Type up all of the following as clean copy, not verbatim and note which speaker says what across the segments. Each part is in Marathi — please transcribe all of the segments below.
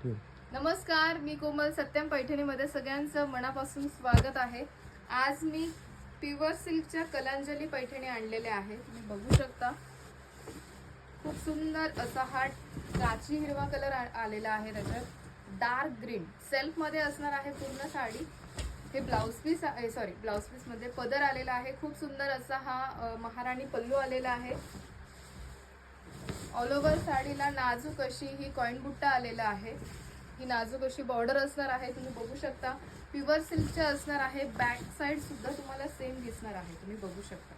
Speaker 1: नमस्कार, मी कोमल. सत्यम पैठणीमध्ये सगळ्यांचं मनापासून स्वागत आहे. आज मी प्युअर सिल्कच्या कलांजली पैठणी आणलेले आहे. तुम्ही बघू शकता, खूप सुंदर असा हा काची हिरवा कलर आलेला आहे. त्याच्यात डार्क ग्रीन सेल्फ मध्ये असणार आहे पूर्ण साडी. हे ब्लाउज पीस मध्ये पदर आलेला आहे. खूप सुंदर असा हा महाराणी पल्लू आलेला आहे. ऑल ओव्हर साडीला नाजूक अशी ही कॉइन बुट्टा आलेला आहे. ही नाजूक अशी बॉर्डर असणार आहे. तुम्ही बघू शकता, प्युअर सिल्कचे असणार आहे. बॅक साइड सुद्धा तुम्हाला सेम दिसणार आहे. तुम्ही बघू शकता.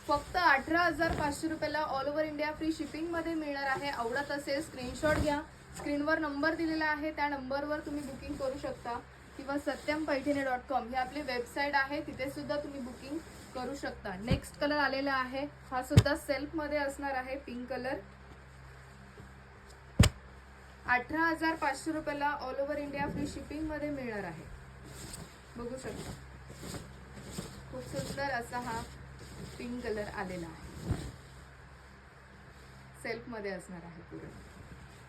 Speaker 1: फक्त 18,500 रुपयाला all over India free shipping मध्ये मिळणार आहे. आवडत असेल स्क्रीनशॉट घ्या. स्क्रीनवर नंबर दिलेला आहे, त्या नंबरवर तुम्ही बुकिंग करू शकता किंवा satyam-paithani.com ही आपली वेबसाईट आहे, तिथे सुद्धा तुम्ही बुकिंग करू शकता. नेक्स्ट कलर आलेला आहे, हा सुद्धा सेल्फ मध्ये असणार आहे. पिंक कलर 18,500 रुपयाला all over India free shipping मध्ये मिळणार आहे. बघू शकता, खूप सुंदर असा हा पिंक कलर आलेला आहे. सेल्फ मध्ये असणार आहे पूर्ण.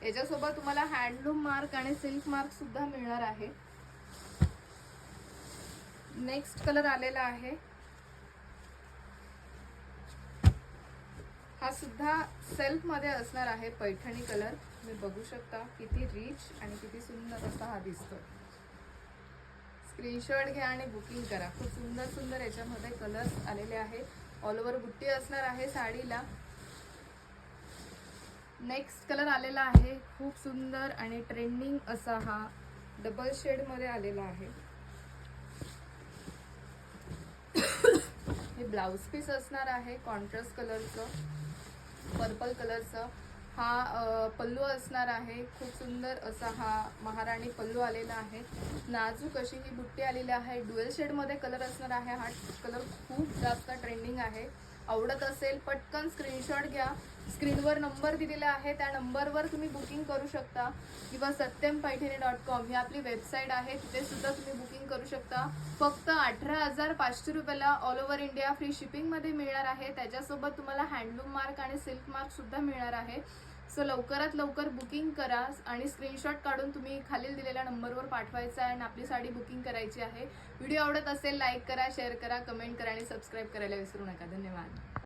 Speaker 1: याच्यासोबत तुम्हाला हँडलूम मार्क आणि सिल्क मार्क सुद्धा मिळणार आहे. नेक्स्ट कलर आलेला आहे, हा सुद्धा सेल्फ मध्ये असणार आहे. पैठणी कलर तुम्ही बघू शकता, किती रिच आणि किती सुंदर असा हा दिसतो. स्क्रीनशॉट घ्या आणि बुकिंग करा. खूप सुंदर सुंदर याच्यामध्ये कलर्स आलेले आहे. ऑल ओव्हर बुट्टी असणार आहे साडीला. नेक्स्ट कलर आलेला आहे, खूप सुंदर आणि ट्रेंडिंग असा हा डबल शेड मध्ये आलेला आहे. हे ब्लाउज पीस असणार आहे कॉन्ट्रास्ट कलरचं, पर्पल कलरचं. हा पल्लू असणार आहे. खूप सुंदर असा हा महाराणी पल्लू आलेला आहे. नाजूक अशी ही बुट्टी आलेली आहे. ड्युएल शेड मध्ये कलर असणार आहे. हा कलर खूप जास्त ट्रेंडिंग आहे. आवडत असेल पटकन स्क्रीनशॉट घ्या. स्क्रीनवर नंबर दिलेला आहे, त्या नंबरवर तुम्ही बुकिंग करू शकता किंवा satyam-paithani.com ही आपली वेबसाईट आहे, तिथे सुद्धा तुम्ही बुकिंग करू शकता. फक्त 18,500 रुपयाला all over India free shipping मध्ये मिळणार आहे. त्याच्यासोबत तुम्हाला हँडलूम मार्क आणि सिल्क मार्क सुद्धा मिळणार आहे. सो लवकरात लवकर बुकिंग करा आणि स्क्रीनशॉट काढून तुम्ही खालील दिलेल्या नंबरवर पाठवायचा आहे आणि आपली साडी बुकिंग करायची आहे. व्हिडिओ आवडत असेल लाईक करा, शेअर करा, कमेंट करा आणि सबस्क्राईब करायला विसरू नका. धन्यवाद.